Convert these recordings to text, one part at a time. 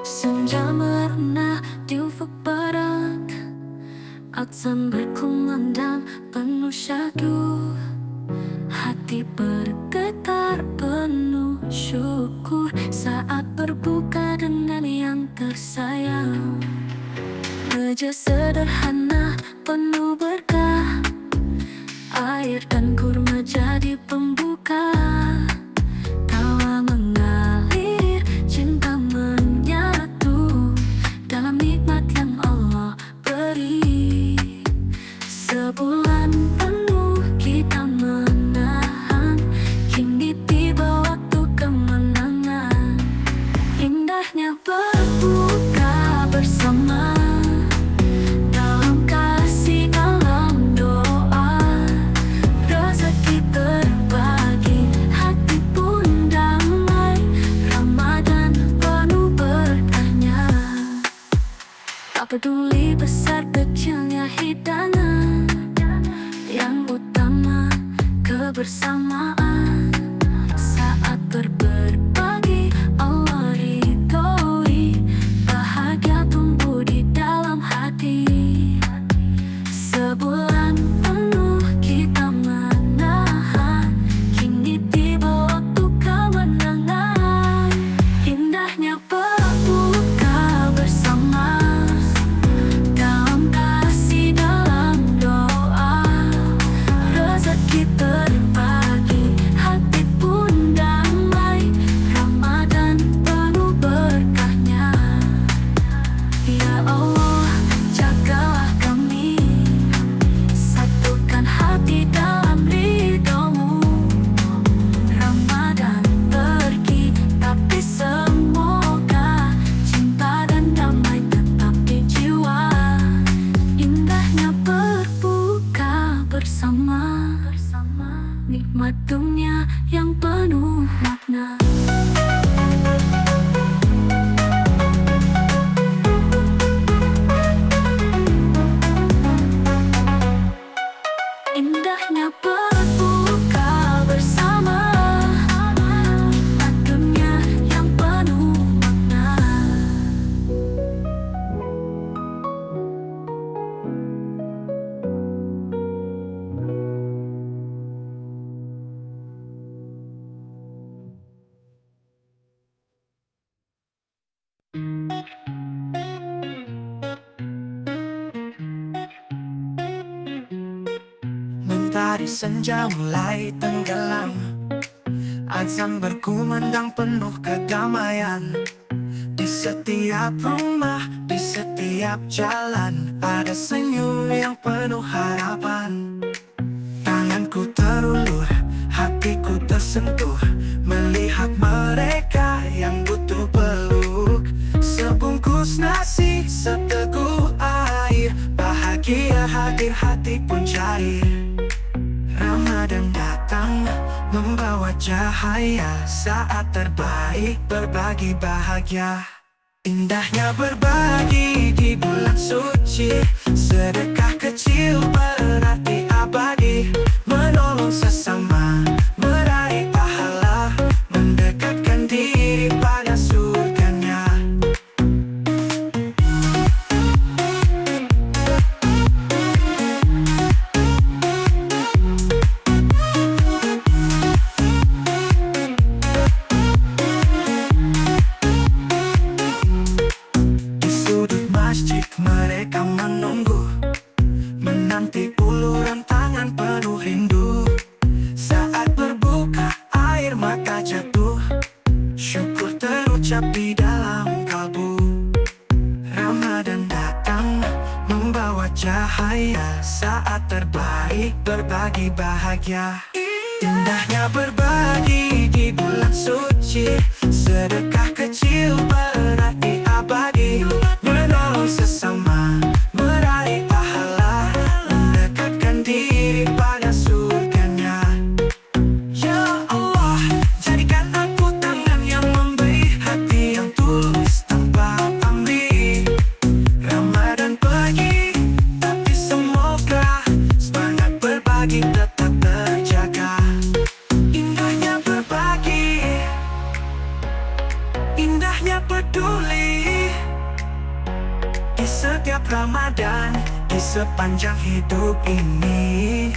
Senja merena di ufuk barat, azan berkumandang penuh syahdu. Hati bergetar penuh syukur saat berbuka dengan yang tersayang. Meja sederhana penuh berkah, air dan kurma jadi pembuka. Tawa mengalir, cinta menyatu dalam nikmat yang Allah beri. Sebulan penuh kita menahan, kini tiba waktu kemenangan. Indahnya berbuka bersama, dalam kasih, dalam doa. Rezeki terbagi, hati pun damai. Ramadan penuh berkahnya. Tak peduli besar kecilnya hidangan, yang utama kebersamaan. Saat berbagi Allah ridhoi, bahagia tumbuh di dalam hati. Sebulan penuh kita menahan, kini tiba waktu kemenangan. Indahnya berbuka bersama, dalam kasih, dalam doa. Rezeki terbagi, hati pun damai. Ramadan penuh berkahnya. Ya Allah, jagalah kami, satukan hati dalam ridho-Mu. Ramadan pergi, tapi semoga cinta dan damai tetap di jiwa. Indahnya berbuka bersama, nikmat dunia yang penuh makna. Indahnya berbuka bersama, nikmat dunia yang penuh makna. Mentari senja mulai tenggelam, azan berkumandang penuh kedamaian. Di setiap rumah, di setiap jalan, ada senyum yang penuh harapan. Tanganku terulur, hatiku tersentuh, melihat mereka yang butuh peluk. Sebungkus nasi, seteguk air, bahagia hadir, hati pun cair. Ramadan datang, membawa cahaya, saat terbaik berbagi bahagia. Indahnya berbagi di bulan suci, sedekah kecil berarti abadi. Menolong sesama, meraih pahala, mendekatkan diri pada surganya. Di sudut masjid mereka menunggu, menanti uluran tangan penuh rindu. Saat berbuka air mata jatuh, syukur terucap di dalam kalbu. Ramadan datang, membawa cahaya, saat terbaik berbagi bahagia. Indahnya berbagi di bulan suci, sedekah kecil berarti abadi. Menolong sesama, meraih pahala, mendekatkan diri pada surganya. Ya Allah, jadikan aku tangan yang memberi, hati yang tulus tanpa pamrih. Ramadan pergi, tapi semoga semangat berbagi tetap terjaga. Indahnya sepanjang hidup ini.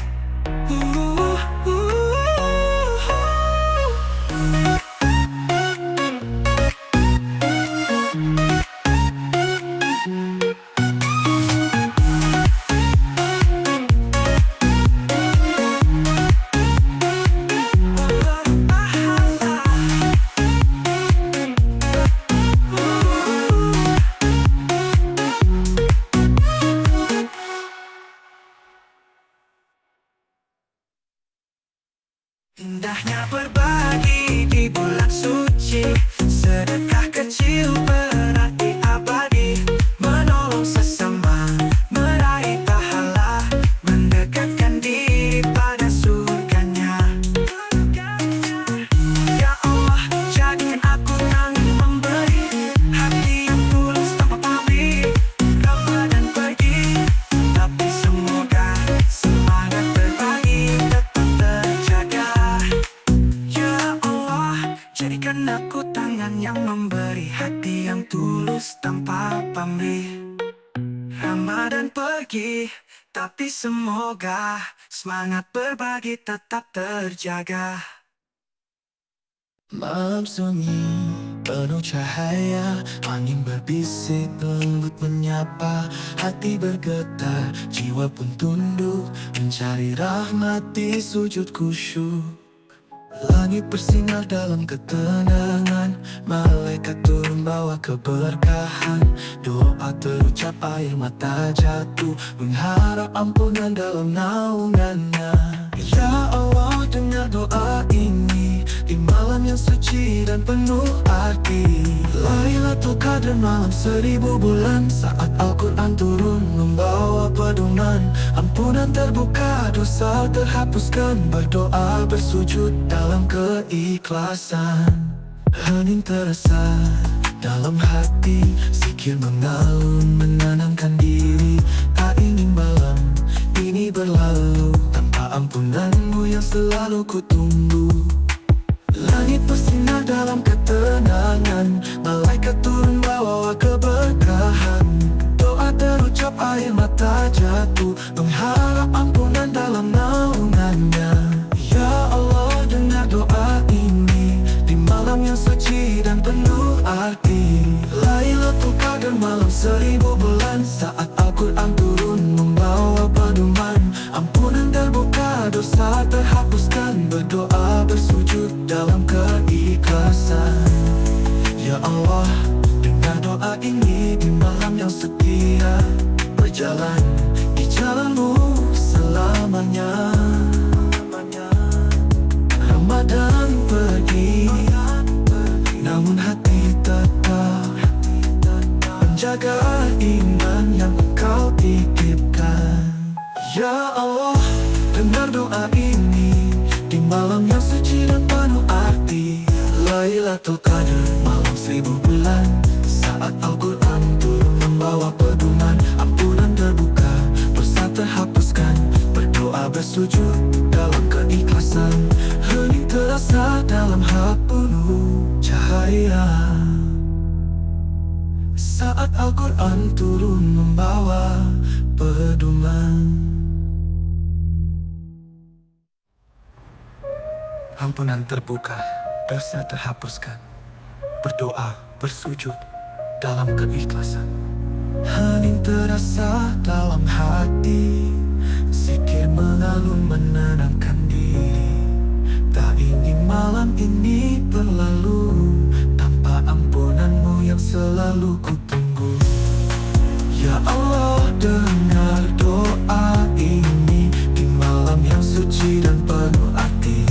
Indahnya berbagi di bulan suci, sedekah kecil berarti abadi, menolong sesama, meraih pahala, mendekatkan diri pada surganya. Ya Allah, jadikan aku tangan memberi, hati yang tulus tanpa pamrih. Ramadan pergi, tapi semoga semangat berbagi tetap terjaga. Jadikan aku tangan yang memberi, hati yang tulus tanpa pamrih. Ramadan pergi, tapi semoga semangat berbagi tetap terjaga. Malam sunyi, penuh cahaya, angin berbisik, lembut menyapa. Hati bergetar, jiwa pun tunduk, mencari rahmat di sujud khusyuk. Langit bersinar dalam ketenangan, malaikat turun bawa keberkahan. Doa terucap, air mata jatuh, mengharap ampunan dalam naungannya. Ya Allah, dengar doa ini di malam yang suci dan penuh arti. Lailatul Qadar, malam 1000 bulan, saat Al-Quran turun membawa pedoman. Ampunan terbuka, dosa terhapuskan, berdoa bersujud dalam keikhlasan. Hening terasa dalam hati, zikir mengalun menenangkan diri. Tak ingin malam ini berlalu tanpa ampunanmu yang selalu ku tunggu. Langit bersinar dalam ketenangan, malaikat turun bawa keberkahan. Doa terucap, air mata jatuh, mengharap ampunan dalam naungannya. Ya Allah, dengar doa ini di malam yang suci dan penuh arti. Lailatul Qadar, malam 1000 bulan, saat Al-Quran turun membawa pedoman. Ampunan terbuka, dosa terhapuskan, berdoa bersujud dalam keikhlasan. Ya Allah, dengar doa ini di malam yang setia, berjalan di jalanmu selamanya. Ramadan pergi, namun hati tetap menjaga iman yang Engkau titipkan. Ya Allah, dengar doa ini di malam yang suci dan penuh arti. Lailatul Qadar, malam 1000 bulan, saat Al-Quran turun membawa pedoman. Ampunan terbuka, dosa terhapuskan, berdoa bersujud dalam keikhlasan. Hening terasa dalam hati penuh cahaya, saat Al-Quran turun membawa pedoman. Ampunan terbuka, dosa terhapuskan, berdoa bersujud dalam keikhlasan. Hening terasa dalam hati, zikir mengalun menenangkan diri. Tak ingin malam ini berlalu tanpa ampunanmu yang selalu ku tunggu. Ya Allah, dengar doa ini di malam yang suci dan penuh arti.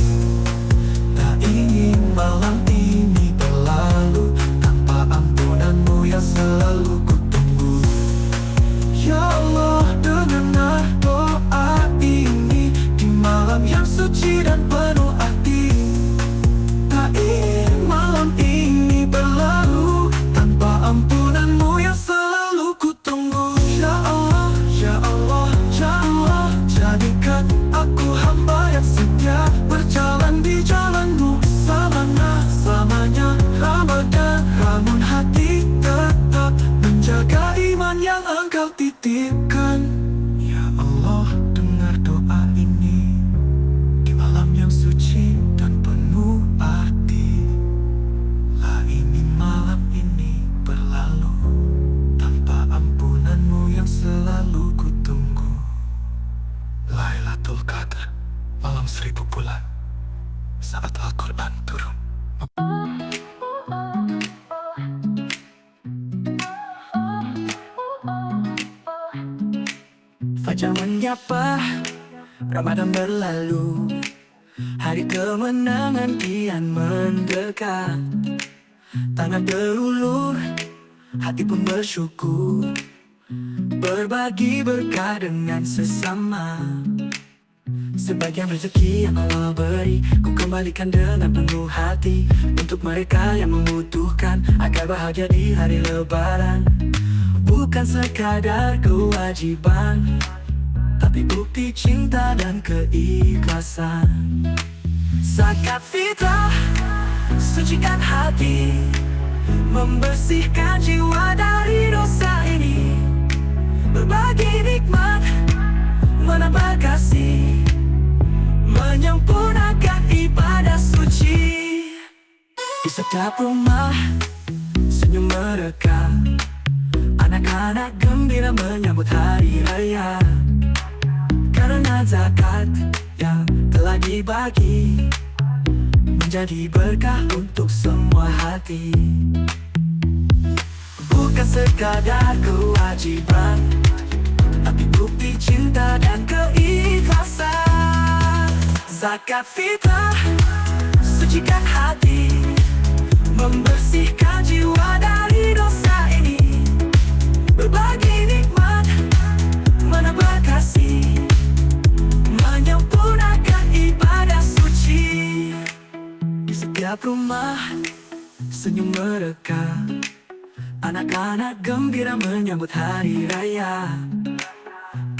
Tak ingin malam ini berlalu tanpa ampunanmu yang selalu ku tunggu. Ya Allah, dengar doa ini di malam yang bulan turun. Fajar menyapa, Ramadan berlalu, hari kemenangan kian mendekat. Tangan terulur, hati pun bersyukur, berbagi berkah dengan sesama. Sebagian rezeki yang Allah beri, ku kembalikan dengan penuh hati untuk mereka yang membutuhkan, agar bahagia di hari lebaran. Bukan sekadar kewajiban, tapi bukti cinta dan keikhlasan. Zakat fitrah, sucikan hati, membersihkan jiwa dari dosa ini. Berbagi nikmat, menambah kasih, menyempurnakan ibadah suci. Di setiap rumah, senyum mereka, anak-anak gembira menyambut hari raya. Karena zakat yang telah dibagi menjadi berkah untuk semua hati. Bukan sekadar kewajiban, tapi bukti cinta dan keikhlasan. Zakat fitrah, sucikan hati, membersihkan jiwa dari dosa ini. Berbagi nikmat, menambah kasih, menyempurnakan ibadah suci. Di setiap rumah, senyum mereka, anak-anak gembira menyambut hari raya.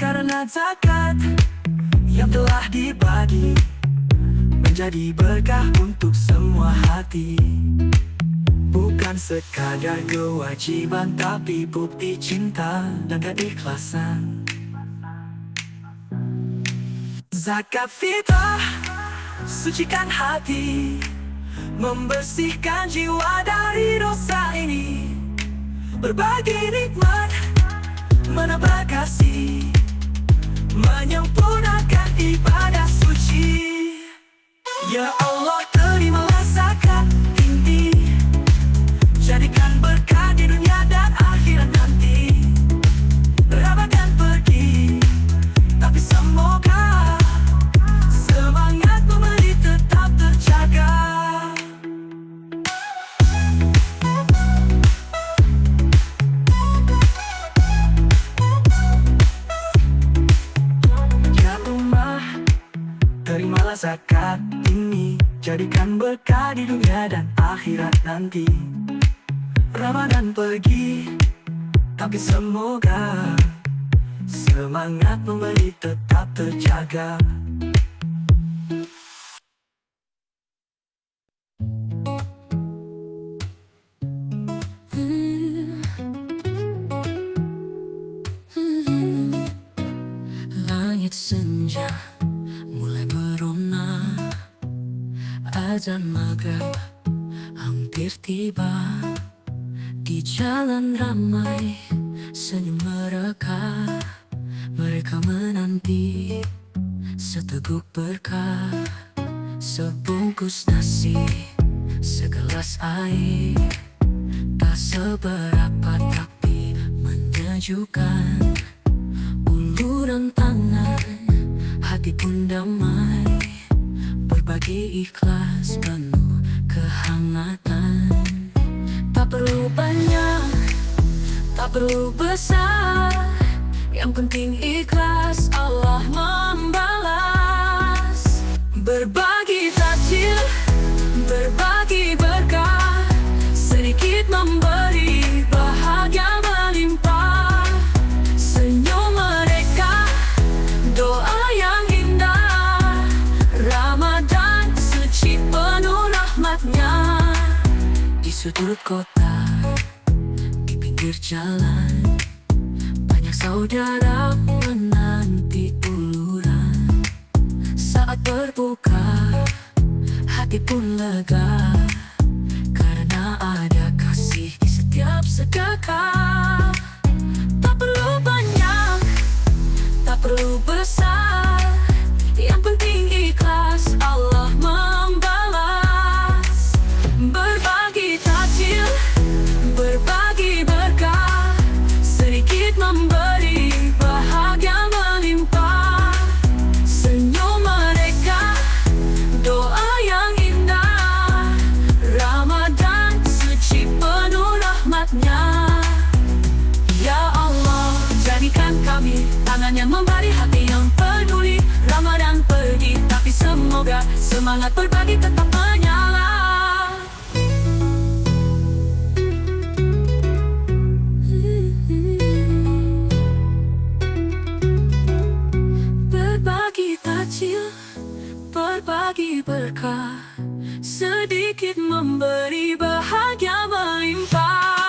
Karena zakat yang telah dibagi menjadi berkah untuk semua hati. Bukan sekadar kewajiban, tapi bukti cinta dan keikhlasan. Zakat fitrah, sucikan hati, membersihkan jiwa dari dosa ini. Berbagi nikmat, menambah kasih, menyempurnakan ibadah suci. Ya Allah, terimalah zakat ini, jadikan berkah di dunia dan akhirat nanti. Ramadan pergi, tapi semoga semangat memberi tetap terjaga. Ya rumah, terimalah zakat ini, jadikan berkah di dunia dan akhirat nanti. Ramadan pergi, tapi semoga semangat memberi tetap terjaga. Langit senja mulai merona, azan maghrib hampir tiba. Di jalan ramai senyum mereka, mereka menanti seteguk berkah. Sebungkus nasi, segelas air, tak seberapa tapi menyejukkan. Uluran tangan, hati pun damai, berbagi ikhlas penuh kehangatan. Tak perlu banyak, tak perlu besar, yang penting ikhlas Allah membalas. Berbagi takjil, berbagi berkah, sedikit memberi bahagia melimpah. Senyum mereka, doa yang indah, Ramadan suci penuh rahmatnya. Di sudut kota, di pinggir jalan, banyak saudara menanti uluran. Saat berbuka, hati pun lega, karena ada kasih di setiap sedekah. Tak perlu banyak, tak perlu besar, yang penting ikhlas Allah membalas. Semangat berbagi tetap menyala. Berbagi takjil, berbagi berkah, sedikit memberi bahagia melimpah.